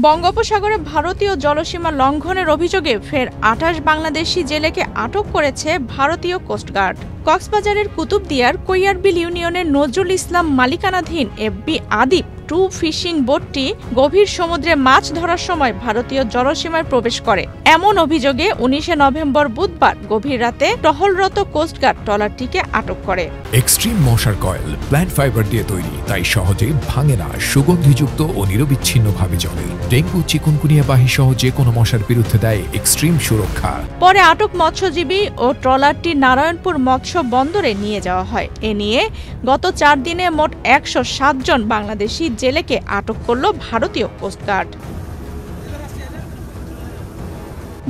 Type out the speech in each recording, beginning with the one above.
বঙ্গোপসাগরে ভারতীয় জলসীমা লঙ্ঘনের অভিযোগে ফের ২৮ বাংলাদেশি জেলেকে আটক করেছে ভারতীয় কোস্টগার্ড। কক্সবাজারের কুতুবদিয়ার কৈয়ারবিল ইউনিয়নের নজরুল ইসলাম মালিকানাধীন এফবি আদিপ 2 ফিশিং বোটটি গভীর সমুদ্রে মাছ ধরার সময় ভারতীয় জলসীমায় প্রবেশ করে। এমন অভিযোগে ১৯ নভেম্বর বুধবার গভীর রাতে টহলরত কোস্টগার্ড ট্রলারটিকে আটক করে। এক্সট্রিম মশার কয়েল প্ল্যান্ট ফাইবার দিয়ে তৈরি, তাই সহজে ভাঙে না, সুগন্ধিযুক্ত ও নিরবিচ্ছিন্নভাবে জ্বলে। ডেঙ্গু, চিকুনগুনিয়া বাহি সহ যে কোনো মশার বিরুদ্ধে দেয় এক্সট্রিম সুরক্ষা। পরে আটক মৎস্যজীবী ও ট্রলারটি নারায়ণপুর মৎস্য বন্দরে নিয়ে যাওয়া হয়। এ নিয়ে গত ৪ দিনে মোট ১০৭ জন বাংলাদেশি জেলেকে আটক করল ভারতীয় কোস্টগার্ড।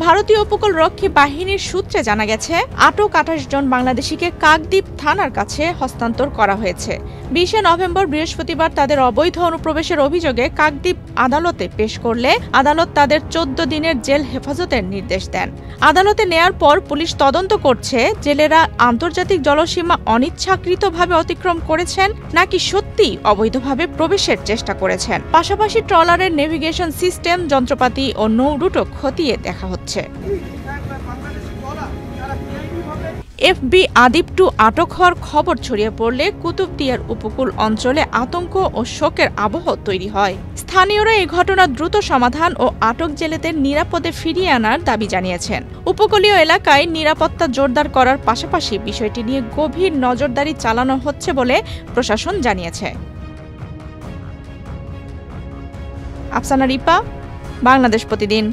ভারতীয় উপকূলরক্ষী বাহিনীর সূত্রে জানা গেছে, আটক ২৮ জন বাংলাদেশিকে কাকদ্বীপ থানার কাছে হস্তান্তর করা হয়েছে। ২০ নভেম্বর বৃহস্পতিবার তাদের অবৈধ অনুপ্রবেশের অভিযোগে কাকদ্বীপ আদালতে পেশ করলে আদালত তাদের ১৪ দিনের জেল হেফাজতের নির্দেশ দেন। আদালতে নেয়ার পর পুলিশ তদন্ত করছে জেলেরা আন্তর্জাতিক জলসীমা অনিচ্ছাকৃতভাবে অতিক্রম করেছেন নাকি সত্যিই অবৈধভাবে প্রবেশের চেষ্টা করেছেন। পাশাপাশি ট্রলারের নেভিগেশন সিস্টেম, যন্ত্রপাতি ও নৌরুটও খতিয়ে দেখা হচ্ছে। এফবি আদিপ 2 আটক হওয়ার খবর ছড়িয়ে পড়লে কুতুবদিয়ার উপকূল অঞ্চলে আতঙ্ক ও শোকের আবহ তৈরি হয়। স্থানীয়রা এই ঘটনার দ্রুত সমাধান ও আটক জেলেদের নিরাপদে ফিরিয়ে আনার দাবি জানিয়েছেন। উপকূলীয় এলাকায় নিরাপত্তা জোরদার করার পাশাপাশি বিষয়টি নিয়ে গভীর নজরদারি চালানো হচ্ছে বলে প্রশাসন জানিয়েছে। আফসানা রিপা, বাংলাদেশ প্রতিদিন।